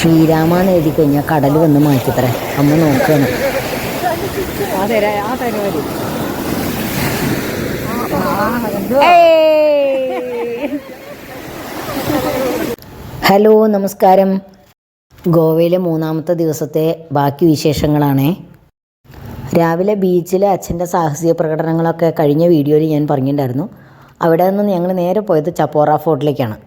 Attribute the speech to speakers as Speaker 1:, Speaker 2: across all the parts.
Speaker 1: ശ്രീരാമാന്ന് എഴുതി കഴിഞ്ഞാൽ കടൽ വന്ന് മാറ്റിത്തരാൻ അമ്മ നോക്കുകയാണ്. ഹലോ, നമസ്കാരം. ഗോവയിലെ മൂന്നാമത്തെ ദിവസത്തെ ബാക്കി വിശേഷങ്ങളാണേ. രാവിലെ ബീച്ചിലെ അച്ഛൻ്റെ സാഹസിക പ്രകടനങ്ങളൊക്കെ കഴിഞ്ഞ വീഡിയോയിൽ ഞാൻ പറഞ്ഞിട്ടുണ്ടായിരുന്നു. അവിടെ നിന്ന് ഞങ്ങൾ നേരെ പോയത് ചപ്പോറ ഫോർട്ടിലേക്കാണ്.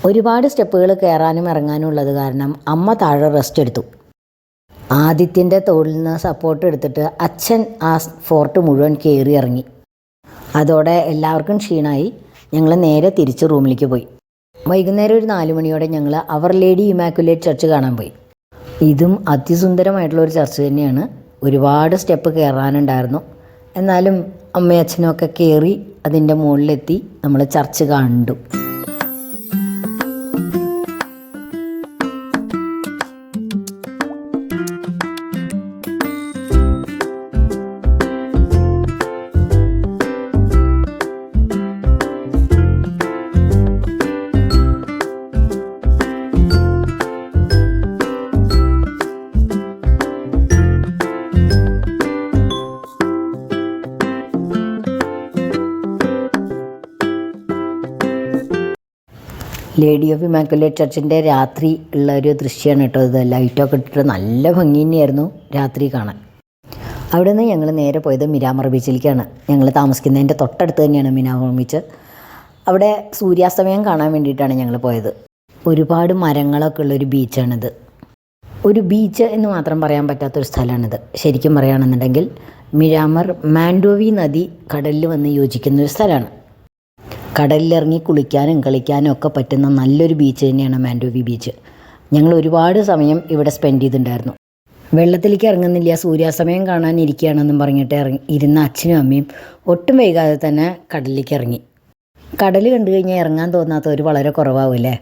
Speaker 1: ഒരുപാട് സ്റ്റെപ്പുകൾ കയറാനും ഇറങ്ങാനും ഉള്ളത് കാരണം അമ്മ താഴെ റെസ്റ്റ് എടുത്തു. ആദിത്യൻ്റെ തോളിൽ നിന്ന് സപ്പോർട്ട് എടുത്തിട്ട് അച്ഛൻ ആ ഫോർട്ട് മുഴുവൻ കയറി ഇറങ്ങി. അതോടെ എല്ലാവർക്കും ക്ഷീണമായി. ഞങ്ങൾ നേരെ തിരിച്ച് റൂമിലേക്ക് പോയി. വൈകുന്നേരം ഒരു 4 മണിയോടെ ഞങ്ങൾ അവർ ലേഡി ഇമാക്കുലേറ്റ് ചർച്ച് കാണാൻ പോയി. ഇതും അതിസുന്ദരമായിട്ടുള്ളൊരു ചർച്ച് തന്നെയാണ്. ഒരുപാട് സ്റ്റെപ്പ് കയറാനുണ്ടായിരുന്നു. എന്നാലും അമ്മയും അച്ഛനും ഒക്കെ കയറി അതിൻ്റെ മുകളിലെത്തി നമ്മൾ ചർച്ച് കണ്ടു. ലേഡി ഓഫ് ഇമാക്കുലേറ്റ് ചർച്ചിൻ്റെ രാത്രി ഉള്ള ഒരു ദൃശ്യമാണ് കേട്ടോ ഇത്. ലൈറ്റൊക്കെ ഇട്ടിട്ട് നല്ല ഭംഗി തന്നെയായിരുന്നു രാത്രി കാണാൻ. അവിടെ നിന്ന് ഞങ്ങൾ നേരെ പോയത് മിരാമർ ബീച്ചിലേക്കാണ്. ഞങ്ങൾ താമസിക്കുന്നതിൻ്റെ തൊട്ടടുത്ത് തന്നെയാണ് മിരാമർ ബീച്ച്. അവിടെ സൂര്യാസ്തമയം കാണാൻ വേണ്ടിയിട്ടാണ് ഞങ്ങൾ പോയത്. ഒരുപാട് മരങ്ങളൊക്കെ ഉള്ളൊരു ബീച്ചാണിത്. ഒരു ബീച്ച് എന്ന് മാത്രം പറയാൻ പറ്റാത്തൊരു സ്ഥലമാണിത്. ശരിക്കും പറയുകയാണെന്നുണ്ടെങ്കിൽ മിരാമർ മാൻഡോവി നദി കടലിൽ വന്ന് യോജിക്കുന്നൊരു സ്ഥലമാണ്. കടലിലിറങ്ങി കുളിക്കാനും കളിക്കാനും ഒക്കെ പറ്റുന്ന നല്ലൊരു ബീച്ച് തന്നെയാണ് മാൻഡോവി ബീച്ച്. ഞങ്ങൾ ഒരുപാട് സമയം ഇവിടെ സ്പെൻഡ് ചെയ്തിട്ടുണ്ടായിരുന്നു. വെള്ളത്തിലേക്ക് ഇറങ്ങുന്നില്ല, സൂര്യാസ്തമയം കാണാൻ ഇരിക്കുകയാണെന്നും പറഞ്ഞിട്ട് ഇരുന്ന അച്ഛനും അമ്മയും ഒട്ടും വൈകാതെ തന്നെ കടലിലേക്ക് ഇറങ്ങി. കടൽ കണ്ടു കഴിഞ്ഞാൽ ഇറങ്ങാൻ തോന്നാത്തവർ വളരെ കുറവാവില്ലേ.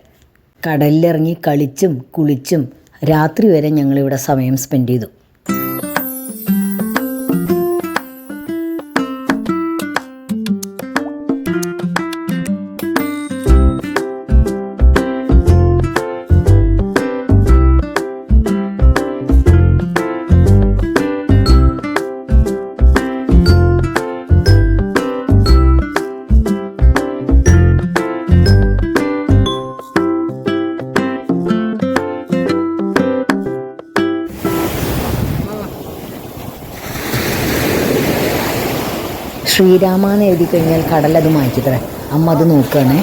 Speaker 1: കടലിലിറങ്ങി കളിച്ചും കുളിച്ചും രാത്രി വരെ ഞങ്ങളിവിടെ സമയം സ്പെൻഡ് ചെയ്തു. ശ്രീരാമാന്ന് എഴുതി കഴിഞ്ഞാൽ കടലത് മാറ്റിത്തരാൻ അമ്മ അത് നോക്കുകയാണേ.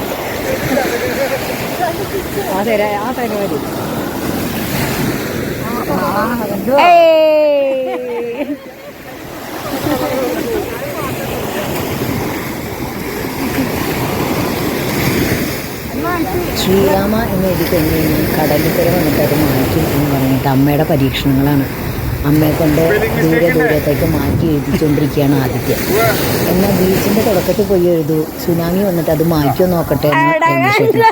Speaker 1: ശ്രീരാമ എന്ന് എഴുതി കഴിഞ്ഞ് കഴിഞ്ഞാൽ കടലിൽ വന്നിട്ട് അത് മാറ്റും എന്ന് പറഞ്ഞിട്ട് അമ്മയുടെ പരീക്ഷണങ്ങളാണ്. അമ്മയെ കൊണ്ട് ദൂരത്തേക്ക് മാറ്റി എഴുതിച്ചുകൊണ്ടിരിക്കുകയാണ് ആദിത്യ. എന്നാൽ ബീച്ചിൻ്റെ തുടക്കത്തിൽ പോയി എഴുതൂ, സുനാമി വന്നിട്ട് അത് മാറ്റിയോ നോക്കട്ടെ എന്ന്.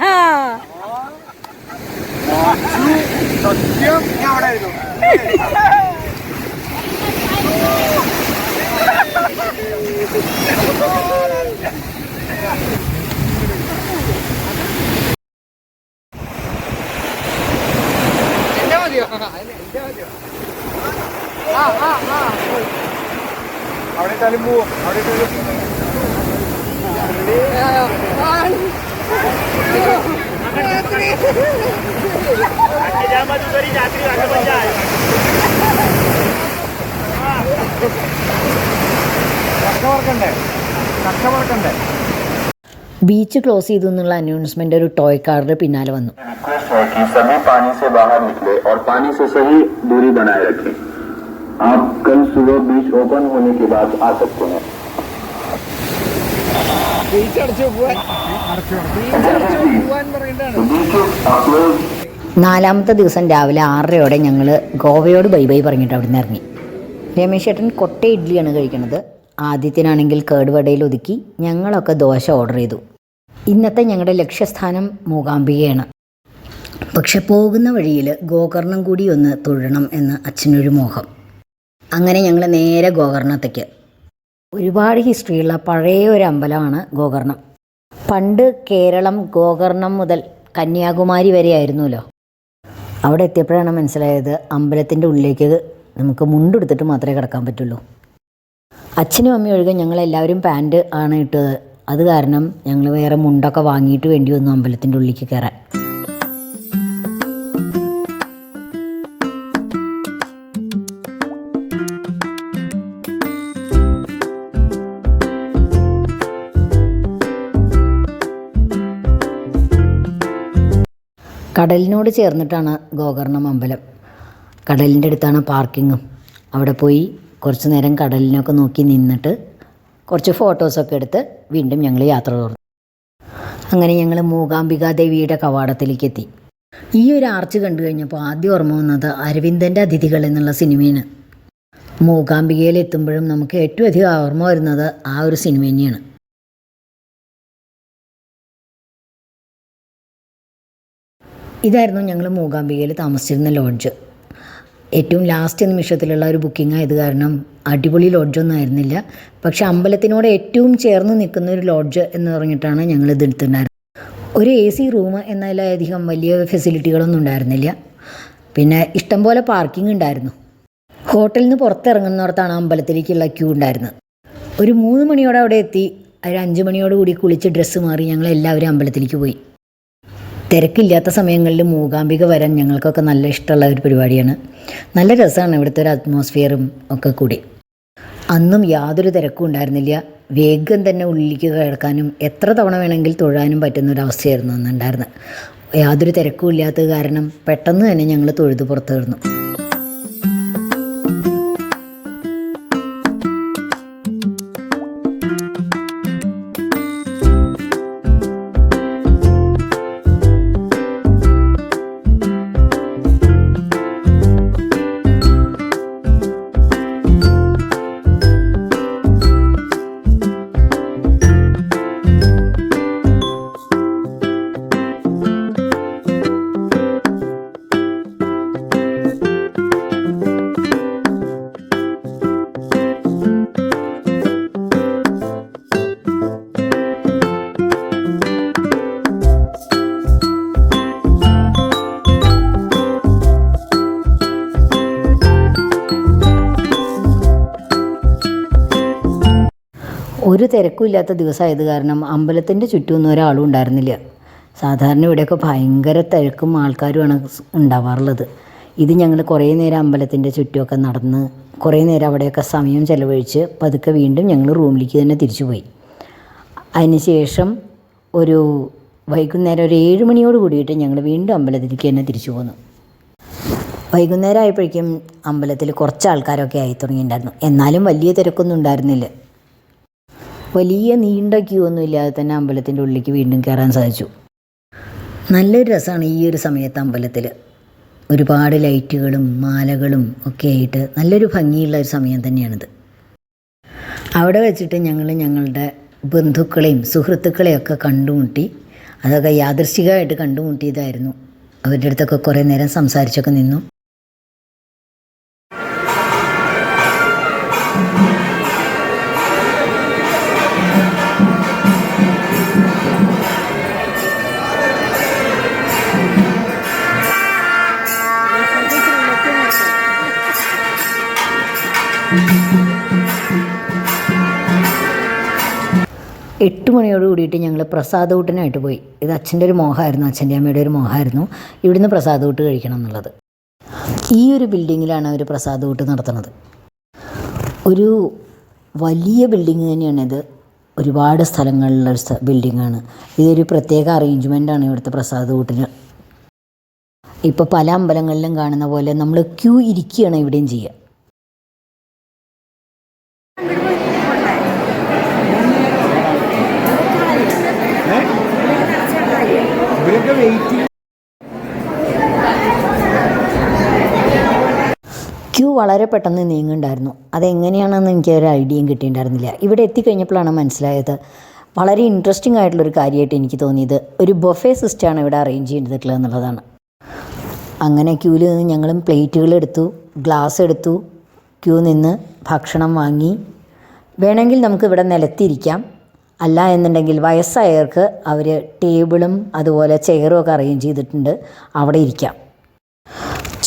Speaker 2: അവിടെ തലും പോവും. അവിടെ
Speaker 1: ബീച്ച് ക്ലോസ് ചെയ്തു എന്നുള്ള അനൗൺസ്മെന്റ് ഒരു ടോയ് കാറിന്റെ പിന്നാലെ വന്നു.
Speaker 3: आप कल सुबह बीच ओपन होने के बाद आ सकते हैं.
Speaker 1: നാലാമത്തെ ദിവസം രാവിലെ 6:30 ഞങ്ങൾ ഗോവയോട് ബൈ ബൈ പറഞ്ഞിട്ട് അവിടെ നിന്ന് ഇറങ്ങി. രമേശ് ചേട്ടൻ കൊട്ട ഇഡ്ഡലിയാണ് കഴിക്കുന്നത്. ആദ്യത്തിനാണെങ്കിൽ കേടുവടയിൽ ഒതുക്കി ഞങ്ങളൊക്കെ ദോശ ഓർഡർ ചെയ്തു. ഇന്നത്തെ ഞങ്ങളുടെ ലക്ഷ്യസ്ഥാനം മൂകാംബികയാണ്. പക്ഷെ പോകുന്ന വഴിയിൽ ഗോകർണം കൂടി ഒന്ന് തൊഴണം എന്ന് അച്ഛനൊരു മോഹം. അങ്ങനെ ഞങ്ങൾ നേരെ ഗോകർണത്തേക്ക്. ഒരുപാട് ഹിസ്റ്ററിയുള്ള പഴയ ഒരു അമ്പലമാണ് ഗോകർണം. പണ്ട് കേരളം ഗോകർണം മുതൽ കന്യാകുമാരി വരെ ആയിരുന്നല്ലോ. അവിടെ എത്തിയപ്പോഴാണ് മനസ്സിലായത് അമ്പലത്തിൻ്റെ ഉള്ളിലേക്ക് നമുക്ക് മുണ്ടെടുത്തിട്ട് മാത്രമേ കിടക്കാൻ പറ്റുള്ളൂ. അച്ഛനും അമ്മയും ഒഴികെ ഞങ്ങളെല്ലാവരും പാൻറ്റ് ആണ് ഇട്ടത്. അത് കാരണം ഞങ്ങൾ വേറെ മുണ്ടൊക്കെ വാങ്ങിയിട്ട് വേണ്ടി വന്നു അമ്പലത്തിൻ്റെ ഉള്ളിലേക്ക് കയറാൻ. കടലിനോട് ചേർന്നിട്ടാണ് ഗോകർണം അമ്പലം. കടലിൻ്റെ അടുത്താണ് പാർക്കിങ്ങും. അവിടെ പോയി കുറച്ച് നേരം കടലിനൊക്കെ നോക്കി നിന്നിട്ട് കുറച്ച് ഫോട്ടോസൊക്കെ എടുത്ത് വീണ്ടും ഞങ്ങൾ യാത്ര തുടർന്നു. അങ്ങനെ ഞങ്ങൾ മൂകാംബികാ ദേവിയുടെ കവാടത്തിലേക്ക് എത്തി. ഈ ഒരു ആർച്ച് കണ്ടു കഴിഞ്ഞപ്പോൾ ആദ്യം ഓർമ്മ വന്നത് അരവിന്ദൻ്റെ അതിഥികൾ എന്നുള്ള സിനിമയാണ്. മൂകാംബികയിൽ എത്തുമ്പോഴും നമുക്ക് ഏറ്റവും അധികം ഓർമ്മ വരുന്നത് ആ ഒരു സിനിമ തന്നെയാണ്. ഇതായിരുന്നു ഞങ്ങൾ മൂകാംബികയിൽ താമസിച്ചിരുന്ന ലോഡ്ജ്. ഏറ്റവും ലാസ്റ്റ് നിമിഷത്തിലുള്ള ഒരു ബുക്കിംഗ് ആയത് കാരണം അടിപൊളി ലോഡ്ജൊന്നും ആയിരുന്നില്ല. പക്ഷേ അമ്പലത്തിനോട് ഏറ്റവും ചേർന്ന് നിൽക്കുന്ന ഒരു ലോഡ്ജ് എന്ന് പറഞ്ഞിട്ടാണ് ഞങ്ങൾ ഇത് എടുത്തിട്ടുണ്ടായിരുന്നത്. ഒരു AC റൂം എന്നതിലധികം വലിയ ഫെസിലിറ്റികളൊന്നും ഉണ്ടായിരുന്നില്ല. പിന്നെ ഇഷ്ടംപോലെ പാർക്കിംഗ് ഉണ്ടായിരുന്നു. ഹോട്ടലിൽ നിന്ന് പുറത്തിറങ്ങുന്നിടത്താണ് അമ്പലത്തിലേക്കുള്ള ക്യൂ ഉണ്ടായിരുന്നത്. ഒരു 3 മണിയോടെ അവിടെ എത്തി. ഒരു 5 മണിയോടുകൂടി കുളിച്ച് ഡ്രസ്സ് മാറി ഞങ്ങളെല്ലാവരും അമ്പലത്തിലേക്ക് പോയി. തിരക്കില്ലാത്ത സമയങ്ങളിൽ മൂകാംബിക വരാൻ ഞങ്ങൾക്കൊക്കെ നല്ല ഇഷ്ടമുള്ള ഒരു പരിപാടിയാണ്. നല്ല രസമാണ് ഇവിടുത്തെ ഒരു അറ്റ്മോസ്ഫിയറും ഒക്കെ കൂടി. അന്നും യാതൊരു തിരക്കും ഉണ്ടായിരുന്നില്ല. വേഗം തന്നെ ഉള്ളിലേക്ക് കിടക്കാനും എത്ര തവണ വേണമെങ്കിൽ തൊഴാനും പറ്റുന്ന ഒരവസ്ഥയായിരുന്നു അന്നുണ്ടായിരുന്നത്. യാതൊരു തിരക്കും ഇല്ലാത്തത് കാരണം പെട്ടെന്ന് തന്നെ ഞങ്ങൾ തൊഴുത് പുറത്ത് കിടന്നു. ഒരു തിരക്കുമില്ലാത്ത ദിവസമായത് കാരണം അമ്പലത്തിൻ്റെ ചുറ്റുമൊന്നും ഒരാളും ഉണ്ടായിരുന്നില്ല. സാധാരണ ഇവിടെയൊക്കെ ഭയങ്കര തിരക്കും ആൾക്കാരുമാണ് ഉണ്ടാവാറുള്ളത്. ഇത് ഞങ്ങൾ കുറേ നേരം അമ്പലത്തിൻ്റെ ചുറ്റുമൊക്കെ നടന്ന് കുറേ നേരം അവിടെയൊക്കെ സമയം ചിലവഴിച്ച് പതുക്കെ വീണ്ടും ഞങ്ങൾ റൂമിലേക്ക് തന്നെ തിരിച്ചു പോയി. അതിനുശേഷം ഒരു വൈകുന്നേരം ഒരു 7 മണിയോട് കൂടിയിട്ട് ഞങ്ങൾ വീണ്ടും അമ്പലത്തിലേക്ക് തന്നെ തിരിച്ചു പോന്നു. വൈകുന്നേരം ആയപ്പോഴേക്കും അമ്പലത്തിൽ കുറച്ച് ആൾക്കാരൊക്കെ ആയി തുടങ്ങിയിട്ടുണ്ടായിരുന്നു. എന്നാലും വലിയ തിരക്കൊന്നും ഉണ്ടായിരുന്നില്ല. വലിയ നീണ്ട ക്യൂ ഒന്നും ഇല്ലാതെ തന്നെ അമ്പലത്തിൻ്റെ ഉള്ളിലേക്ക് വീണ്ടും കയറാൻ സാധിച്ചു. നല്ലൊരു രസമാണ് ഈ ഒരു സമയത്ത് അമ്പലത്തിൽ. ഒരുപാട് ലൈറ്റുകളും മാലകളും ഒക്കെ ആയിട്ട് നല്ലൊരു ഭംഗിയുള്ള ഒരു സമയം തന്നെയാണിത്. അവിടെ വെച്ചിട്ട് ഞങ്ങൾ ഞങ്ങളുടെ ബന്ധുക്കളെയും സുഹൃത്തുക്കളെയൊക്കെ കണ്ടുമുട്ടി. അതൊക്കെ യാദൃശ്ചികമായിട്ട് കണ്ടുമുട്ടിയതായിരുന്നു. അവരുടെ അടുത്തൊക്കെ കുറേ നേരം സംസാരിച്ചൊക്കെ നിന്നു. എട്ട് മണിയോട് കൂടിയിട്ട് ഞങ്ങൾ പ്രസാദ ഊട്ടിനായിട്ട് പോയി. ഇത് അച്ഛൻ്റെ ഒരു മോഹമായിരുന്നു, അച്ഛൻ്റെ അമ്മയുടെ ഒരു മോഹമായിരുന്നു ഇവിടുന്ന് പ്രസാദ ഊട്ട് കഴിക്കണം എന്നുള്ളത്. ഈ ഒരു ബിൽഡിങ്ങിലാണ് അവർ പ്രസാദ ഊട്ട് നടത്തുന്നത്. ഒരു വലിയ ബിൽഡിങ് തന്നെയാണിത്. ഒരുപാട് സ്ഥലങ്ങളിലുള്ള ഒരു ബിൽഡിങ്ങാണ്. ഇതൊരു പ്രത്യേക അറേഞ്ച്മെൻറ്റാണ് ഇവിടുത്തെ പ്രസാദ ഊട്ടിന്. ഇപ്പോൾ പല അമ്പലങ്ങളിലും കാണുന്ന പോലെ നമ്മൾ ക്യൂ ഇരിക്കുകയാണ് ഇവിടെയും ചെയ്യുക. ക്യൂ വളരെ പെട്ടെന്ന് നീങ്ങുന്നുണ്ടായിരുന്നു. അതെങ്ങനെയാണെന്ന് എനിക്കൊരു ഐഡിയയും കിട്ടിയിട്ടുണ്ടായിരുന്നില്ല. ഇവിടെ എത്തിക്കഴിഞ്ഞപ്പോഴാണ് മനസ്സിലായത്. വളരെ ഇൻട്രസ്റ്റിംഗ് ആയിട്ടുള്ളൊരു കാര്യമായിട്ട് എനിക്ക് തോന്നിയത് ഒരു ബൊഫേ സിസ്റ്റമാണ് ഇവിടെ അറേഞ്ച് ചെയ്തിട്ടുള്ളത് എന്നുള്ളതാണ്. അങ്ങനെ ക്യൂവിൽ നിന്ന് ഞങ്ങളും പ്ലേറ്റുകൾ എടുത്തു, ഗ്ലാസ് എടുത്തു, ക്യൂ നിന്ന് ഭക്ഷണം വാങ്ങി. വേണമെങ്കിൽ നമുക്ക് ഇവിടെ നിലത്തിരിക്കാം, അല്ല എന്നുണ്ടെങ്കിൽ വയസ്സായവർക്ക് അവർ ടേബിളും അതുപോലെ ചെയറും ഒക്കെ അറേഞ്ച് ചെയ്തിട്ടുണ്ട്, അവിടെ ഇരിക്കാം.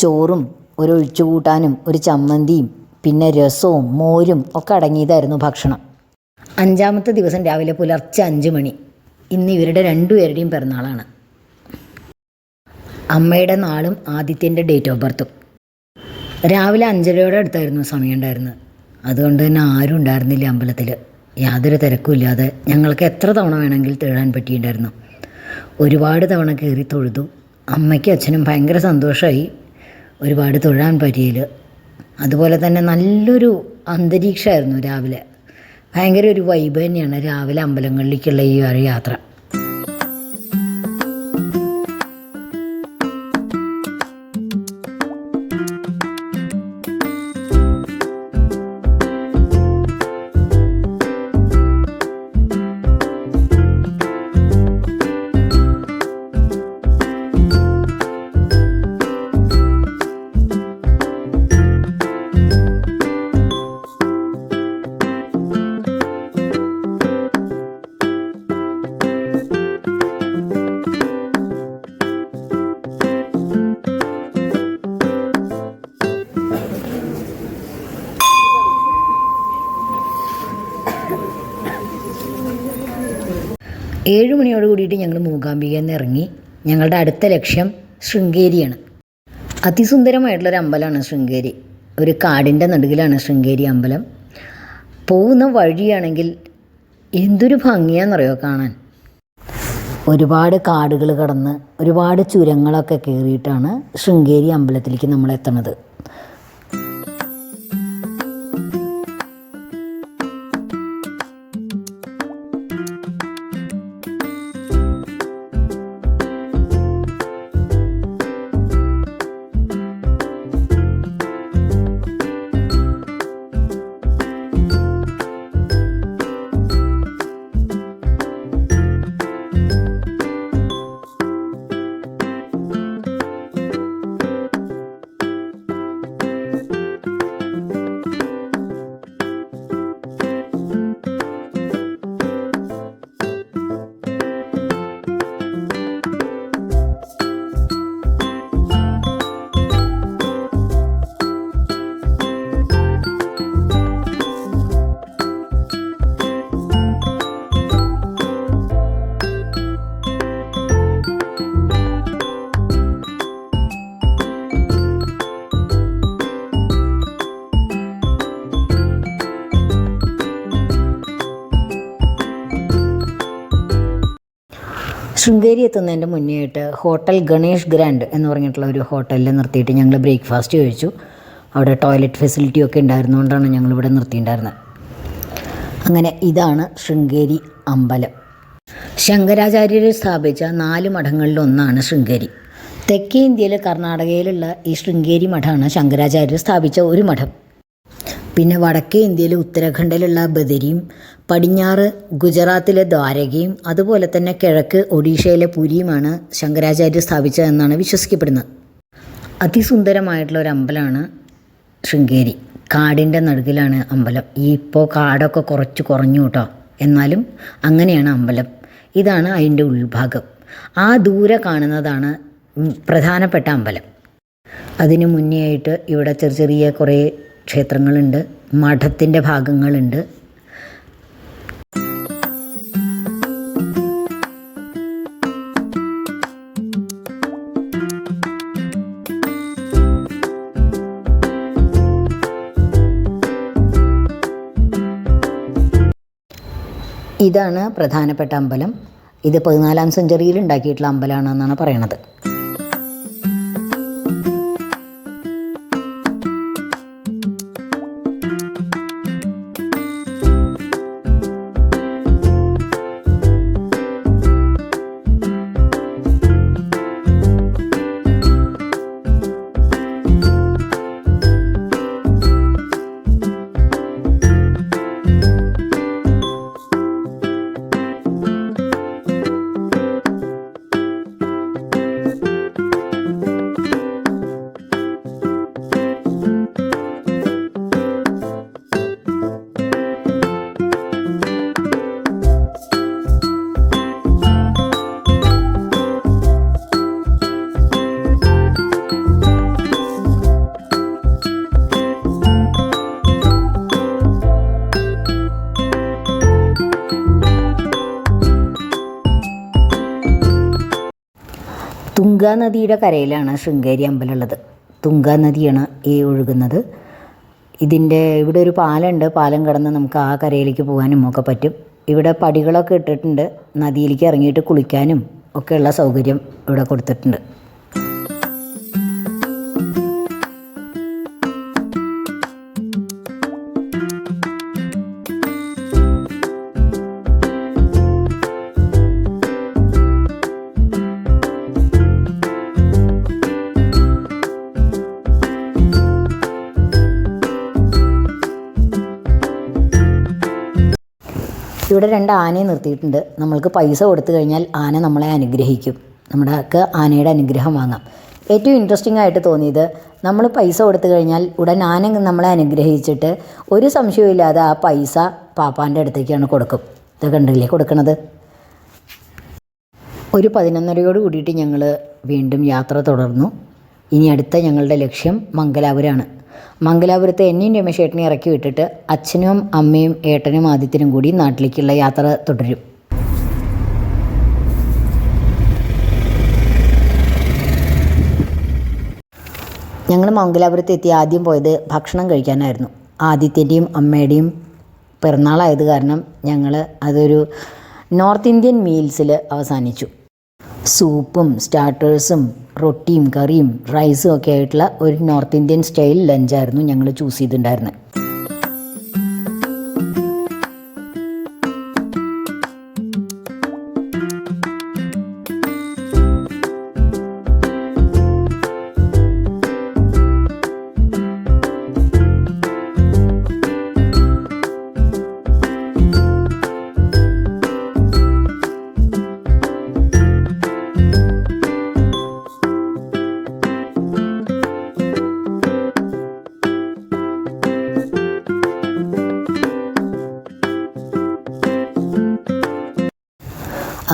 Speaker 1: ചോറും ഒരു ഒഴിച്ചുകൂട്ടാനും ഒരു ചമ്മന്തിയും പിന്നെ രസവും മോരും ഒക്കെ അടങ്ങിയതായിരുന്നു ഭക്ഷണം. 5-ാമത്തെ ദിവസം രാവിലെ പുലർച്ചെ 5 മണി. ഇന്ന് ഇവരുടെ രണ്ടുപേരുടെയും പിറന്നാളാണ്. അമ്മയുടെ നാളും ആദിത്യൻ്റെ ഡേറ്റ് ഓഫ് ബർത്തും. രാവിലെ 5:30 അടുത്തായിരുന്നു സമയം ഉണ്ടായിരുന്നത്. അതുകൊണ്ട് തന്നെ ആരും ഉണ്ടായിരുന്നില്ല അമ്പലത്തിൽ. യാതൊരു തിരക്കുമില്ലാതെ ഞങ്ങൾക്ക് എത്ര തവണ വേണമെങ്കിൽ തൊഴാൻ പറ്റിയിട്ടുണ്ടായിരുന്നു. ഒരുപാട് തവണ കയറി തൊഴുതു. അമ്മയ്ക്കും അച്ഛനും ഭയങ്കര സന്തോഷമായി ഒരുപാട് തൊഴാൻ പറ്റിയതിൽ. അതുപോലെ തന്നെ നല്ലൊരു അന്തരീക്ഷമായിരുന്നു രാവിലെ. ഭയങ്കര ഒരു വൈബ് തന്നെയാണ് രാവിലെ അമ്പലങ്ങളിലേക്കുള്ള ഈ ഒരു യാത്ര. മണിയോട് കൂടിയിട്ട് ഞങ്ങൾ മൂകാംബികയിൽ നിന്ന് ഇറങ്ങി. ഞങ്ങളുടെ അടുത്ത ലക്ഷ്യം ശൃംഗേരിയാണ്. അതിസുന്ദരമായിട്ടുള്ളൊരു അമ്പലമാണ് ശൃംഗേരി. ഒരു കാടിൻ്റെ നടുവിലാണ് ശൃംഗേരി അമ്പലം. പോകുന്ന വഴിയാണെങ്കിൽ എന്തൊരു ഭംഗിയാണെന്നറിയോ കാണാൻ. ഒരുപാട് കാടുകൾ കടന്ന് ഒരുപാട് ചുരങ്ങളൊക്കെ കയറിയിട്ടാണ് ശൃംഗേരി അമ്പലത്തിലേക്ക് നമ്മൾ എത്തുന്നത്. ശൃംഗേരി എത്തുന്നതിൻ്റെ മുന്നേ ആയിട്ട് ഹോട്ടൽ ഗണേഷ് ഗ്രാൻഡ് എന്ന് പറഞ്ഞിട്ടുള്ള ഒരു ഹോട്ടലിൽ നിർത്തിയിട്ട് ഞങ്ങൾ ബ്രേക്ക്ഫാസ്റ്റ് കഴിച്ചു. അവിടെ ടോയ്ലറ്റ് ഫെസിലിറ്റിയൊക്കെ ഉണ്ടായിരുന്നുകൊണ്ടാണ് ഞങ്ങളിവിടെ നിർത്തിയിട്ടുണ്ടായിരുന്നത്. അങ്ങനെ ഇതാണ് ശൃംഗേരി അമ്പലം. ശങ്കരാചാര്യർ സ്ഥാപിച്ച 4 മഠങ്ങളിലൊന്നാണ് ശൃംഗേരി. തെക്കേ ഇന്ത്യയിൽ കർണാടകയിലുള്ള ഈ ശൃംഗേരി മഠമാണ് ശങ്കരാചാര്യർ സ്ഥാപിച്ച ഒരു മഠം. പിന്നെ വടക്കേ ഇന്ത്യയിൽ ഉത്തരാഖണ്ഡിലുള്ള ബദരിയും പടിഞ്ഞാറ് ഗുജറാത്തിലെ ദ്വാരകയും അതുപോലെ തന്നെ കിഴക്ക് ഒഡീഷയിലെ പുരിയുമാണ് ശങ്കരാചാര്യർ സ്ഥാപിച്ചതെന്നാണ് വിശ്വസിക്കപ്പെടുന്നത്. അതിസുന്ദരമായിട്ടുള്ള ഒരു അമ്പലമാണ് ശൃംഗേരി. കാടിൻ്റെ നടുവിലാണ് അമ്പലം. ഇപ്പോൾ കാടൊക്കെ കുറഞ്ഞു കേട്ടോ, എന്നാലും അങ്ങനെയാണ് അമ്പലം. ഇതാണ് അതിൻ്റെ ഉൾഭാഗം. ആ ദൂരെ കാണുന്നതാണ് പ്രധാനപ്പെട്ട അമ്പലം. അതിന് മുന്നേ ആയിട്ട് ഇവിടെ ചെറിയ കുറേ ക്ഷേത്രങ്ങളുണ്ട്, മഠത്തിൻ്റെ ഭാഗങ്ങളുണ്ട്. ഇതാണ് പ്രധാനപ്പെട്ട അമ്പലം. ഇത് 14-ാം സെഞ്ചുറിയിൽ ഉണ്ടാക്കിയിട്ടുള്ള അമ്പലമാണെന്നാണ് പറയണത്. തുംഗ നദിയുടെ കരയിലാണ് ശൃംഗേരി അമ്പലമുള്ളത്. തുംഗ നദിയാണ് ഈ ഒഴുകുന്നത്. ഇവിടെ ഒരു പാലമുണ്ട്. പാലം കടന്ന് നമുക്ക് ആ കരയിലേക്ക് പോകാനും ഒക്കെ പറ്റും. ഇവിടെ പടികളൊക്കെ ഇട്ടിട്ടുണ്ട്. നദിയിലേക്ക് ഇറങ്ങിയിട്ട് കുളിക്കാനും ഒക്കെയുള്ള സൗകര്യം ഇവിടെ കൊടുത്തിട്ടുണ്ട്. ഇവിടെ 2 ആനയെ നിർത്തിയിട്ടുണ്ട്. നമ്മൾക്ക് പൈസ കൊടുത്തു കഴിഞ്ഞാൽ ആന നമ്മളെ അനുഗ്രഹിക്കും. നമ്മുടെയൊക്കെ ആനയുടെ അനുഗ്രഹം വാങ്ങാം. ഏറ്റവും ഇൻട്രസ്റ്റിംഗ് ആയിട്ട് തോന്നിയത്, നമ്മൾ പൈസ കൊടുത്തു കഴിഞ്ഞാൽ ഉടൻ ആന നമ്മളെ അനുഗ്രഹിച്ചിട്ട് ഒരു സംശയമില്ലാതെ ആ പൈസ പാപ്പാൻ്റെ അടുത്തേക്കാണ് കൊടുക്കും. ഇത് കണ്ടില്ലേ കൊടുക്കണത്. ഒരു 11:30 കൂടിയിട്ട് ഞങ്ങൾ വീണ്ടും യാത്ര തുടർന്നു. ഇനി അടുത്ത ഞങ്ങളുടെ ലക്ഷ്യം മംഗലാപുരമാണ്. മംഗലാപുരത്ത് എന്നെയും രമേശേട്ടനെ ഇറക്കി വിട്ടിട്ട് അച്ഛനും അമ്മയും ഏട്ടനും ആദിത്യനും കൂടി നാട്ടിലേക്കുള്ള യാത്ര തുടരും. ഞങ്ങൾ മംഗലാപുരത്ത് എത്തി ആദ്യം പോയത് ഭക്ഷണം കഴിക്കാനായിരുന്നു. ആദിത്യൻ്റെയും അമ്മയുടെയും പിറന്നാളായത് കാരണം ഞങ്ങൾ അതൊരു നോർത്ത് ഇന്ത്യൻ മീൽസിൽ അവസാനിച്ചു. സൂപ്പും സ്റ്റാർട്ടേഴ്സും റൊട്ടിയും കറിയും റൈസും ഒക്കെ ആയിട്ടുള്ള ഒരു നോർത്ത് ഇന്ത്യൻ സ്റ്റൈൽ ലഞ്ചായിരുന്നു ഞങ്ങൾ ചൂസ് ചെയ്തിട്ടുണ്ടായിരുന്നത്.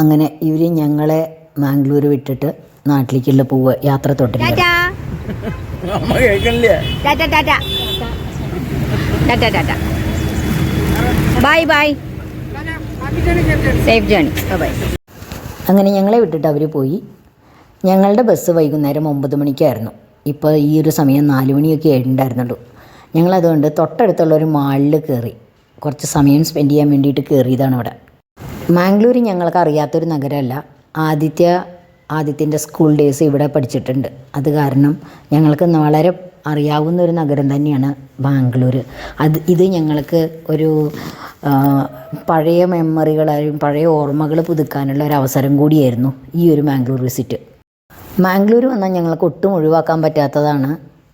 Speaker 1: അങ്ങനെ ഇവർ ഞങ്ങളെ മാംഗ്ലൂർ വിട്ടിട്ട് നാട്ടിലേക്കുള്ള യാത്ര തുടരുക. അങ്ങനെ ഞങ്ങളെ വിട്ടിട്ട് അവർ പോയി. ഞങ്ങളുടെ ബസ് വൈകുന്നേരം 9 മണിക്കായിരുന്നു. ഇപ്പോൾ ഈ ഒരു സമയം 4 മണിയൊക്കെ ആയിട്ടുണ്ടായിരുന്നുള്ളൂ. ഞങ്ങളതുകൊണ്ട് തൊട്ടടുത്തുള്ളൊരു മാളിൽ കയറി കുറച്ച് സമയം സ്പെൻഡ് ചെയ്യാൻ വേണ്ടിയിട്ട് കയറിയതാണ് അവിടെ. മാംഗ്ലൂർ ഞങ്ങൾക്ക് അറിയാത്തൊരു നഗരമല്ല. ആദിത്യൻ്റെ സ്കൂൾ ഡേയ്സ് ഇവിടെ പഠിച്ചിട്ടുണ്ട്. അത് കാരണം ഞങ്ങൾക്ക് വളരെ അറിയാവുന്ന ഒരു നഗരം തന്നെയാണ് ബാംഗ്ലൂർ. ഇത് ഞങ്ങൾക്ക് ഒരു പഴയ മെമ്മറികളായും പഴയ ഓർമ്മകൾ പുതുക്കാനുള്ള ഒരു അവസരം കൂടിയായിരുന്നു ഈ ഒരു മാംഗ്ലൂർ വിസിറ്റ്. മാംഗ്ലൂർ വന്നാൽ ഞങ്ങൾക്ക് ഒട്ടും ഒഴിവാക്കാൻ പറ്റാത്തതാണ്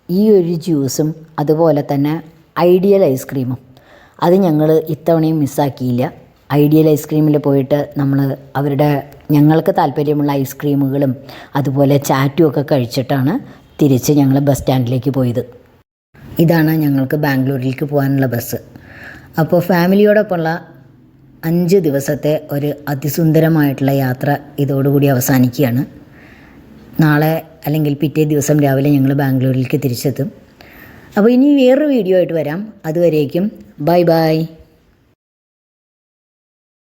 Speaker 1: ഈ ഒരു ജ്യൂസും അതുപോലെ തന്നെ ഐഡിയൽ ഐസ്ക്രീമും. അത് ഞങ്ങൾ ഇത്തവണയും മിസ്സാക്കിയില്ല. ഐഡിയൽ ഐസ്ക്രീമിൽ പോയിട്ട് നമ്മൾ ഞങ്ങൾക്ക് താല്പര്യമുള്ള ഐസ്ക്രീമുകളും അതുപോലെ ചാറ്റും ഒക്കെ കഴിച്ചിട്ടാണ് തിരിച്ച് ഞങ്ങൾ ബസ് സ്റ്റാൻഡിലേക്ക് പോയത്. ഇതാണ് ഞങ്ങൾക്ക് ബാംഗ്ലൂരിലേക്ക് പോകാനുള്ള ബസ്. അപ്പോൾ ഫാമിലിയോടൊപ്പമുള്ള 5 ദിവസത്തെ ഒരു അതിസുന്ദരമായിട്ടുള്ള യാത്ര ഇതോടുകൂടി അവസാനിക്കുകയാണ്. നാളെ അല്ലെങ്കിൽ പിറ്റേ ദിവസം രാവിലെ ഞങ്ങൾ ബാംഗ്ലൂരിലേക്ക് തിരിച്ചെത്തും. അപ്പോൾ ഇനി വേറൊരു വീഡിയോ ആയിട്ട് വരാം. അതുവരേക്കും ബൈ ബൈ.